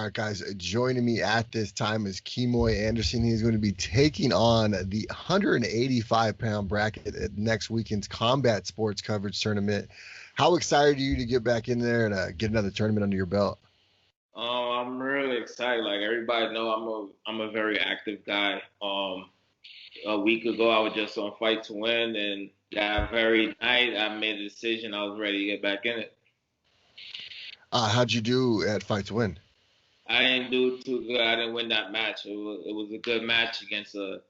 All right, guys, joining me at this time is Kemony Anderson. He's going to be taking on the 185-pound bracket at next weekend's combat sports coverage tournament. How excited are you to get back in there and get another tournament under your belt? I'm really excited. Like everybody know, I'm a very active guy. A week ago, I was just on Fight to Win, and that very night, I made a decision. I was ready to get back in it. How'd you do at Fight to Win? I didn't do too good. I didn't win that match. It was a good match against a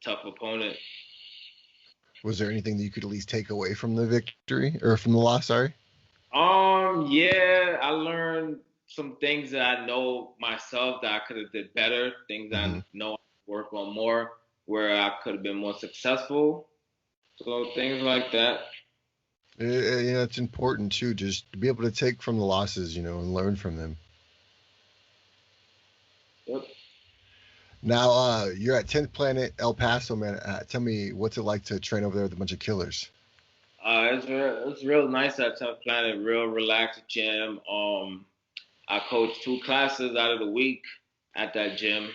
tough opponent. Was there anything that you could at least take away from the victory or from the loss? Sorry. Yeah, I learned some things that I know myself that I could have did better. Things Mm-hmm. I know I work on more, where I could have been more successful. So things like that. It's important too, just to be able to take from the losses, and learn from them. Yep. Now, you're at 10th Planet El Paso, man. Tell me, what's it like to train over there with a bunch of killers? It's real nice at Tough Planet, real relaxed gym. I coach 2 classes out of the week at that gym.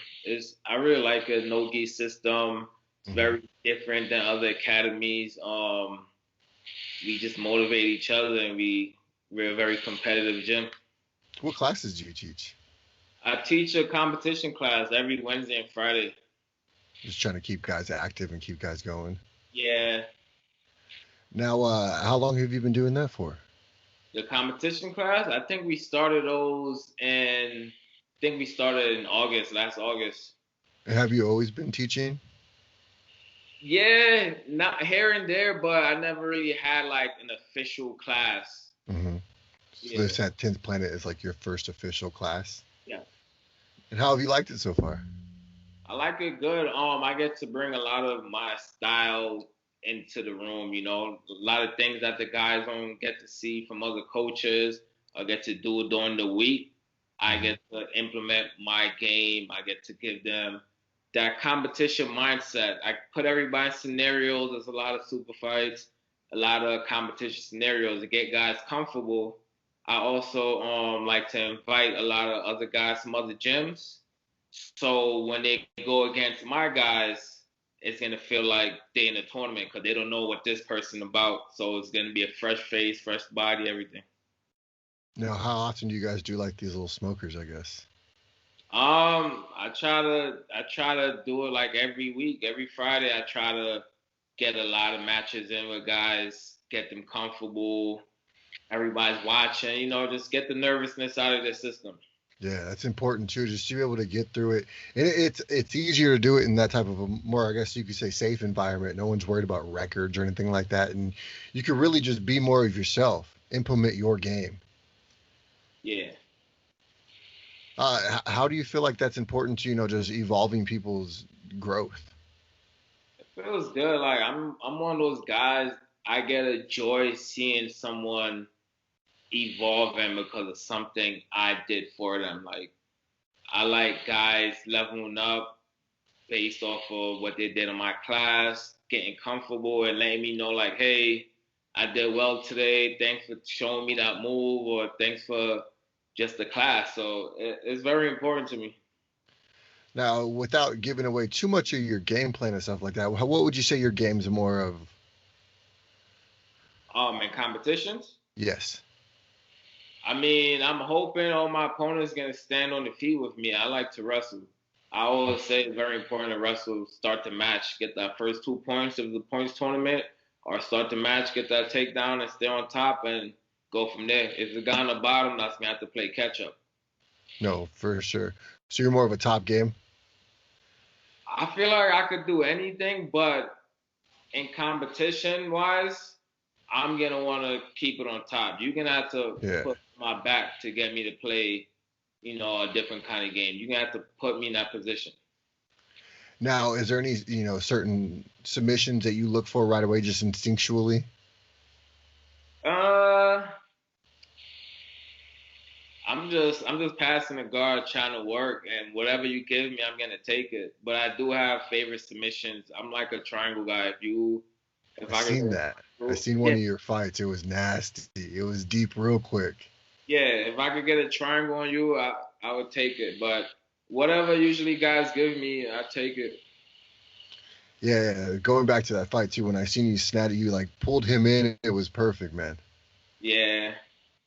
I really like it. No gi system. It's Mm-hmm. very different than other academies. We just motivate each other, and we're a very competitive gym. What classes do you teach? I teach a competition class every Wednesday and Friday. Just trying to keep guys active and keep guys going. Yeah, Now, how long have you been doing that for? the competition class. I think we started in August, last August. Have you always been teaching? Yeah, not here and there, but I never really had like an official class. Mm-hmm. So Yeah, this at 10th Planet is like your first official class. yeah. And how have you liked it so far? I like it good. I get to bring a lot of my style into the room, a lot of things that the guys don't get to see from other coaches. I get to do during the week. I Mm-hmm. get to implement my game. I get to give them that competition mindset. I put everybody in scenarios. There's a lot of super fights, a lot of competition scenarios to get guys comfortable. I also like to invite a lot of other guys from other gyms. So when they go against my guys, it's gonna feel like they in a tournament because they don't know what this person about. So it's gonna be a fresh face, fresh body, everything. Now, how often do you guys do like these little smokers, I guess? I try to do it like every week, every Friday. I try to get a lot of matches in with guys, get them comfortable. Everybody's watching, just get the nervousness out of their system. Yeah, that's important too, just to be able to get through it. And it's easier to do it in that type of a more, I guess you could say, safe environment. No one's worried about records or anything like that, and you can really just be more of yourself, implement your game. Yeah. How do you feel like that's important to, just evolving people's growth? It feels good. Like I'm one of those guys. I get a joy seeing someone evolving because of something I did for them. Like I like guys leveling up based off of what they did in my class, getting comfortable and letting me know like, hey, I did well today. Thanks for showing me that move, or thanks for just the class. So it's very important to me. Now, without giving away too much of your game plan and stuff like that, what would you say your game's more of? In competitions. Yes. I mean, I'm hoping all my opponents gonna stand on the feet with me. I like to wrestle. I always say it's very important to wrestle, start the match, get that first 2 points of the points tournament, or start the match, get that takedown, and stay on top, and go from there. If the guy on the bottom, that's gonna have to play catch up. No, for sure. So you're more of a top game? I feel like I could do anything, but in competition wise, I'm gonna want to keep it on top. You're gonna have to Yeah. put my back to get me to play, a different kind of game. You're gonna have to put me in that position. Now, is there any, certain submissions that you look for right away just instinctually? Uh, I'm just passing the guard, trying to work, and whatever you give me, I'm gonna take it. But I do have favorite submissions. I'm like a triangle guy. If I I could seen get, that. I seen one yeah, of your fights. It was nasty. It was deep real quick. yeah, if I could get a triangle on you, I I would take it. But whatever usually guys give me, I take it. Yeah, going back to that fight too, when I seen you snap, you like pulled him in, it was perfect, man. Yeah.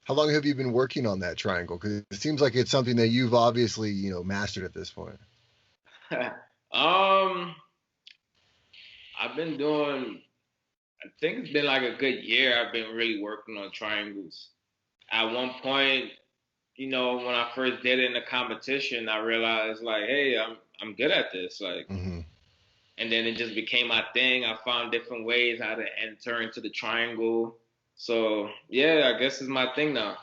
How long have you been working on that triangle? Because it seems like it's something that you've obviously, mastered at this point. um, I've been doing. I think it's been like a good year. I've been really working on triangles. At one point, when I first did it in the competition, I realized like, hey, I'm good at this. Like, Hmm. and then it just became my thing. I found different ways how to enter into the triangle. So yeah, I guess it's my thing now.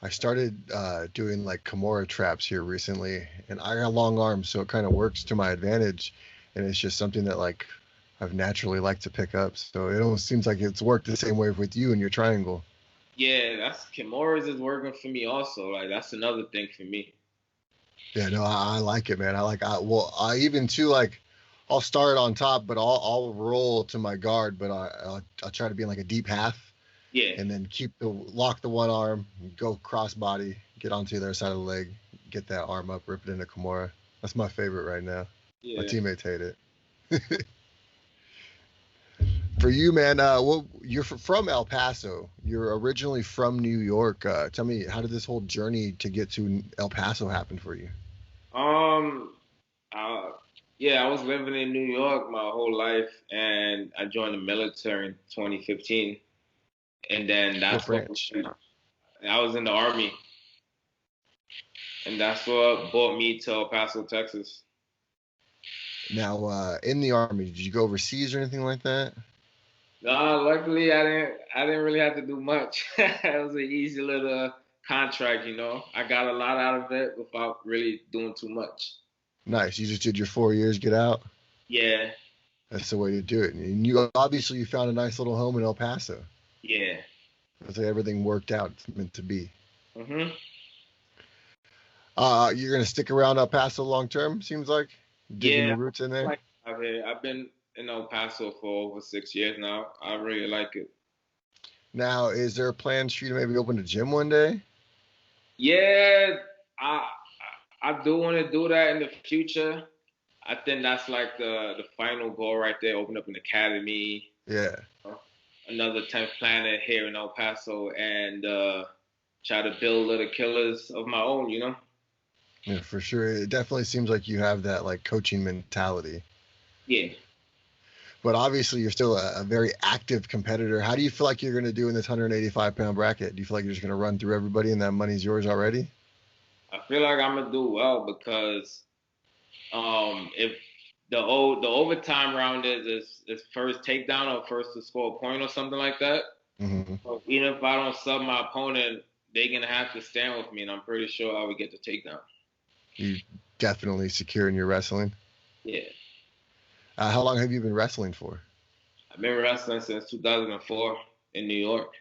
I started doing like Kimura traps here recently, and I got long arms, so it kind of works to my advantage. And it's just something that like I've naturally liked to pick up. So it almost seems like it's worked the same way with you and your triangle. Yeah, that's Kimura's is working for me also. Like that's another thing for me. Yeah, no, I like it, man. I even too like I'll start on top, but I'll roll to my guard, but I'll try to be in like a deep half, Yeah, and then lock the one arm, go cross body, get onto the other side of the leg, get that arm up, rip it into Kimura. That's my favorite right now. My yeah. teammates hate it. For you, man, you're from El Paso. You're originally from New York. Tell me, how did this whole journey to get to El Paso happen for you? Um, uh, yeah, I was living in New York my whole life, and I joined the military in 2015, and then What that's what branch? I was in the army, and that's what brought me to El Paso, Texas. Now, in the army, did you go overseas or anything like that? Luckily, I didn't really have to do much. It was an easy little contract. I got a lot out of it without really doing too much. Nice. You just did your 4 years, get out. Yeah, That's the way to do it. And you found a nice little home in El Paso. yeah. It's like everything worked out. It's meant to be. Mhm. You're gonna stick around El Paso long term. Seems like digging Yeah, your roots in I there. like it out here. I've been in El Paso for over 6 years now. I really like it. Now, is there plans for you to maybe open a gym one day? Yeah, I I do want to do that in the future. I think that's like the final goal right there. Open up an academy, Yeah. another 10th planet here in El Paso, and try to build little killers of my own. Yeah, for sure. It definitely seems like you have that like coaching mentality. Yeah. But obviously, you're still a very active competitor. How do you feel like you're going to do in this 185-pound bracket? Do you feel like you're just going to run through everybody and that money's yours already? I feel like I'm gonna do well because if the overtime round is first takedown or first to score a point or something like that. Hmm. So even if I don't sub my opponent, they're gonna have to stand with me, and I'm pretty sure I would get the takedown. You definitely secure in your wrestling. Yeah, How long have you been wrestling for? I've been wrestling since 2004 in New York.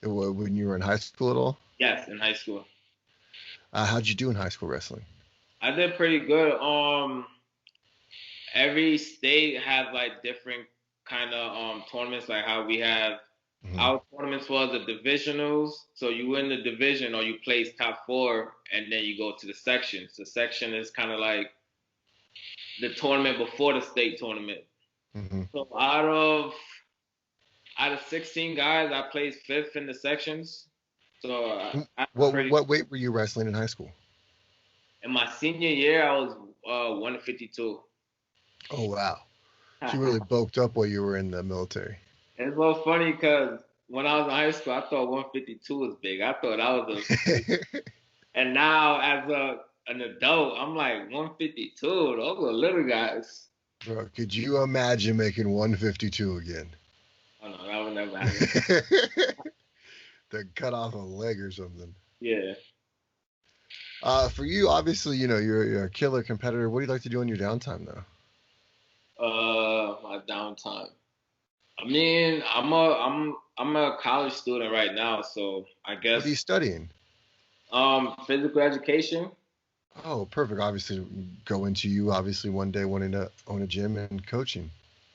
When you were in high school at all? Yes, in high school. How'd you do in high school wrestling? I did pretty good. Every state have like different kind of tournaments, like how we have Hmm. our tournaments was the divisionals. So you win the division or you place top four, and then you go to the sections. The section is kind of like the tournament before the state tournament. Hmm. So out of 16 guys, I placed fifth in the sections. So I'm pretty. What weight were you wrestling in high school? In my senior year, I was 152. Oh wow, so you really bulked up while you were in the military. It's so funny because when I was in high school, I thought 152 was big. I thought I was and now as an adult, I'm like 152. Those are little guys. Bro, could you imagine making 152 again? Oh no, that would never happen. To cut off a leg or something. Yeah. For you, obviously, you're a killer competitor. What do you like to do in your downtime, though? My downtime. I mean, I'm a college student right now, so I What are you guess studying? physical education. Oh, perfect. Obviously, go into you, obviously, one day wanting to own a gym and coaching.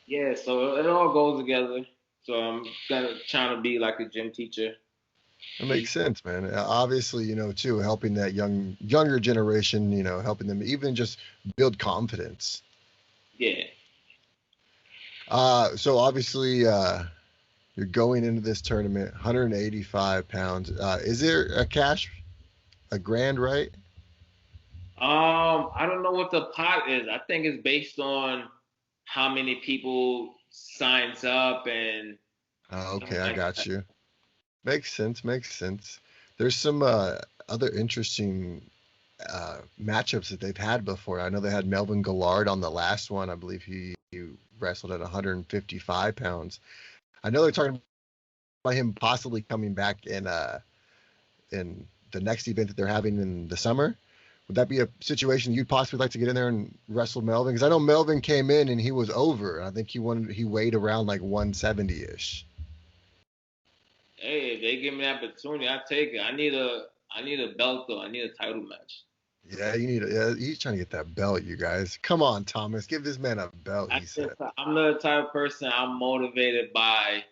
Yeah, so it all goes together. So I'm gonna trying to be like a gym teacher. It makes sense, man. Obviously, too, helping that younger generation, helping them even just build confidence. Yeah. So obviously, you're going into this tournament, 185 pounds. Is there a grand, right? I don't know what the pot is. I think it's based on how many people signs up and stuff Okay, I like got that. you. Makes sense. Makes sense. There's some other interesting matchups that they've had before. I know they had Melvin Gillard on the last one. I believe he wrestled at 155 pounds. I know they're talking about him possibly coming back in the next event that they're having in the summer. Would that be a situation you'd possibly like to get in there and wrestle Melvin? Because I know Melvin came in and he was over. I think he weighed around like 170 ish. Hey, if they give me the opportunity, I take it. I need a belt though. I need a title match. Yeah, he's trying to get that belt, you guys. Come on, Thomas, give this man a belt. He said. I'm the type of person I'm motivated by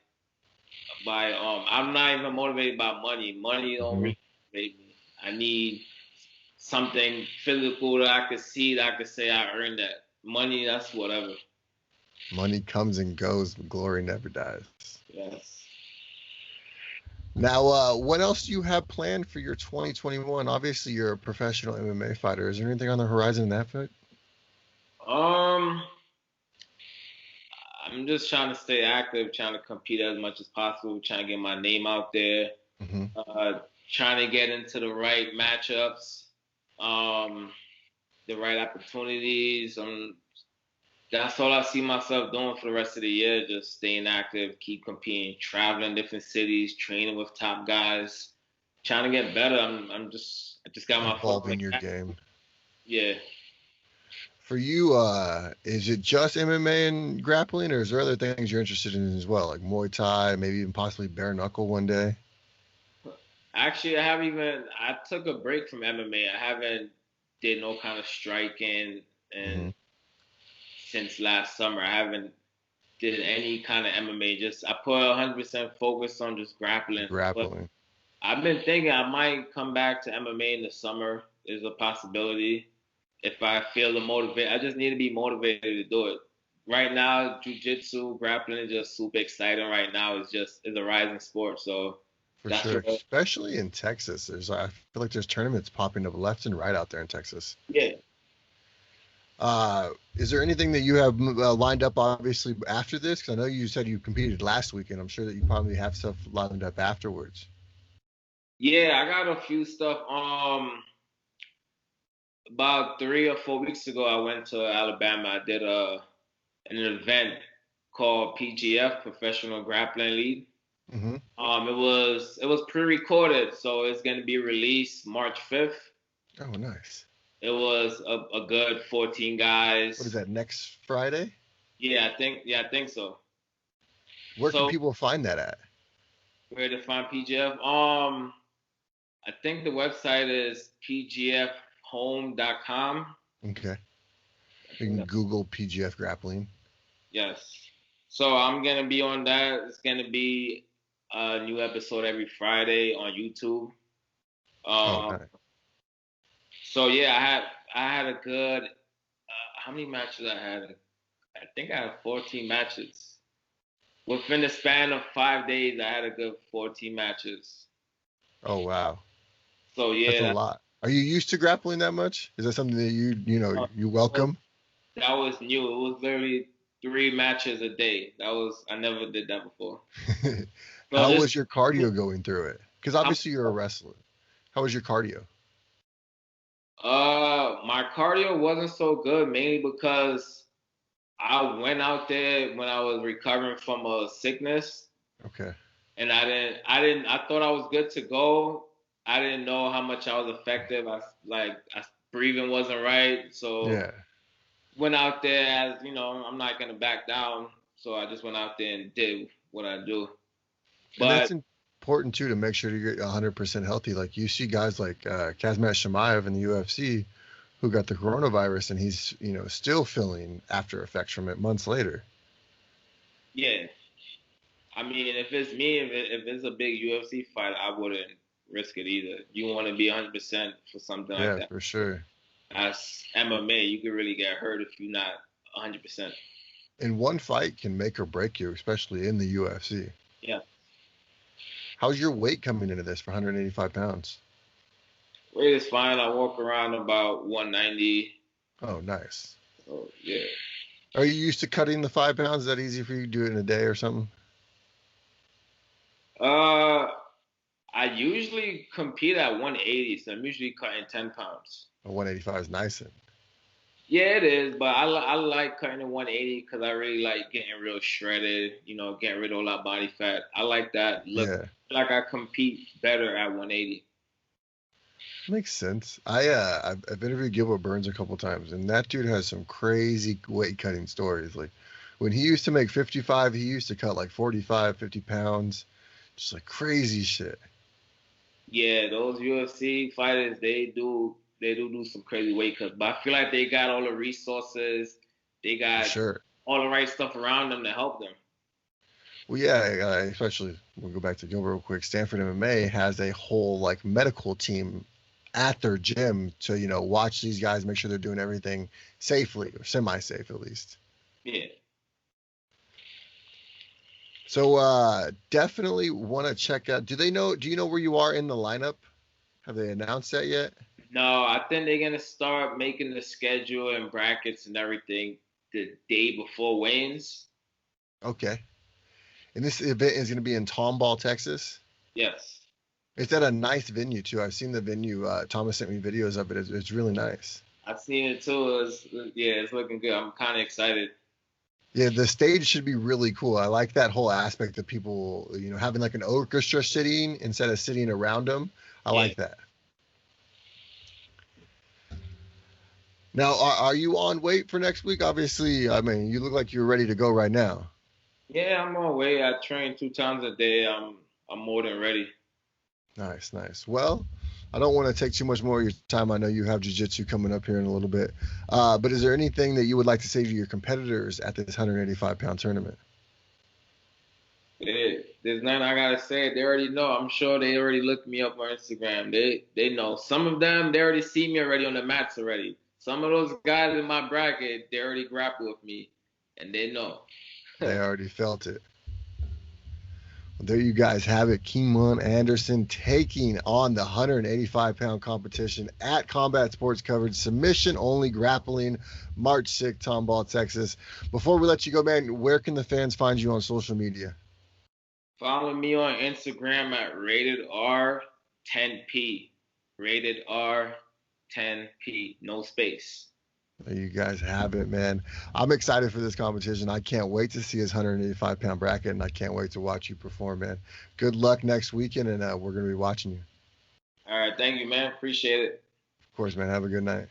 I'm not even motivated by money. Money don't Hmm. really motivate me. I need something physical that I could see that I could say I earned that. Money, that's whatever. Money comes and goes, but glory never dies. Yes. Now, what else do you have planned for your 2021? Obviously, you're a professional MMA fighter. Is there anything on the horizon in that fight? Um, I'm just trying to stay active, trying to compete as much as possible, trying to get my name out there, Hmm. uh, trying to get into the right matchups, um, the right opportunities. That's all I see myself doing for the rest of the year. Just staying active, keep competing, traveling different cities, training with top guys, trying to get better. I just got my foot on the Evolving your gas. game. Yeah. For you, is it just MMA and grappling, or is there other things you're interested in as well, like Muay Thai, maybe even possibly bare knuckle one day? Actually, I took a break from MMA. I haven't did no kind of striking Hmm. and since last summer. I haven't did any kind of MMA. Just I put 100% focus on just grappling. But Grappling. I've been thinking I might come back to MMA in the summer. Is a possibility if I feel the motivate. I just need to be motivated to do it. Right now, jujitsu, grappling is just super exciting. Right now, it's a rising sport. So For that's sure, what. especially in Texas. I feel like there's tournaments popping up left and right out there in Texas. Yeah. Is there anything that you have lined up, obviously, after this? Because I know you said you competed last weekend. I'm sure that you probably have stuff lined up afterwards. Yeah, I got a few stuff. About 3 or 4 weeks ago, I went to Alabama. I did an event called PGF, Professional Grappling League. Hmm. It was pre-recorded, so it's gonna be released March 5th. Oh, nice. It was a good 14 What is guys. that, next Friday? Yeah, I think so. Where can So people find that at? where to find PGF? I think the website is pgfhome.com. Okay. I You think can that, Google PGF grappling. yes. So I'm gonna be on that. It's gonna be a new episode every Friday on YouTube. Oh, Um, nice. so yeah, I had a good. How many matches I had? I think I had 14 matches. Within the span of 5 days, I had a good 14 matches. Oh, wow. So That's yeah, a lot. Are you used to grappling that much? Is that something that uh, you was, welcome? that was new. It was literally 3 matches a day. I never did that before. So How this, was your cardio going through it? Because I'm, obviously you're a wrestler. How was your cardio? my cardio wasn't so good, mainly because I went out there when I was recovering from a sickness, Okay. and I thought I was good to go. I didn't know how much I was effective. I breathing wasn't right, so Yeah. went out there as I'm not gonna back down. So I just went out there and did what I do. And that's But important too to make sure you get 100% healthy. Like you see guys like Kazmat Shemaev in the UFC who got the coronavirus and he's, still feeling after effects from it months later. yeah, I mean, if it's me, if it's a big UFC fight, I wouldn't risk it either. You want to be 100% for something like Yeah, that. for sure. As MMA, you could really get hurt if you're not 100%. And one fight can make or break you, especially in the UFC. Yeah. How's your weight coming into this for 185 pounds? Weight is fine. I walk around about 190. Oh, nice. So, yeah. Are you used to cutting the 5 pounds? Is that easy for you to do it in a day or something? Uh, I usually compete at 180, so I'm usually cutting 10 pounds. Or 185 is nice. Yeah, it is, but I like cutting at 180 because I really like getting real shredded, getting rid of all that body fat. I like that look. Yeah, Like I compete better at 180. makes sense. I've interviewed Gilbert Burns a couple times, and that dude has some crazy weight cutting stories. Like when he used to make 55, he used to cut like 45, 50 pounds, just like crazy shit. Yeah, those UFC fighters, they do some crazy weight cuts, but I feel like they got all the resources, they For got sure. all the right stuff around them to help them. Well, yeah, especially we'll go back to Gilbert real quick. Stanford MMA has a whole like medical team at their gym to watch these guys, make sure they're doing everything safely or semi-safe at least. Yeah. So definitely want to check out. Do you know where you are in the lineup? Have they announced that yet? No, I think they're gonna start making the schedule and brackets and everything the day before weigh-ins. Okay. And this event is going to be in Tomball, Texas. Yes. It's at a nice venue too. I've seen the venue. Thomas sent me videos of it. It's really nice. I've seen it too. Yeah, it's looking good. I'm kind of excited. Yeah, the stage should be really cool. I like that whole aspect of people, having like an orchestra sitting instead of sitting around them. I Yeah. like that. Now, are you on weight for next week? Obviously, I mean, you look like you're ready to go right now. Yeah, I'm on way. I train 2 times a day. I'm more than ready. Nice, nice. Well, I don't want to take too much more of your time. I know you have jiu-jitsu coming up here in a little bit. But is there anything that you would like to say to your competitors at this 185-pound tournament? There's nothing I gotta say. They already know. I'm sure they already looked me up on Instagram. They know. Some of them they already see me already on the mats already. Some of those guys in my bracket they already grappled with me, and they know. They already felt it. Well, there you guys have it. Kemony Anderson taking on the 185-pound competition at Combat Sports Coverage. Submission only grappling, March 6th, Tomball, Texas. Before we let you go, man, where can the fans find you on social media? Follow me on Instagram at rated R10P. Rated R10P. No space. There you guys have it, man. I'm excited for this competition. I can't wait to see his 185-pound bracket, and I can't wait to watch you perform, man. Good luck next weekend, and we're going to be watching you. All right, thank you, man. Appreciate it. Of course, man. Have a good night.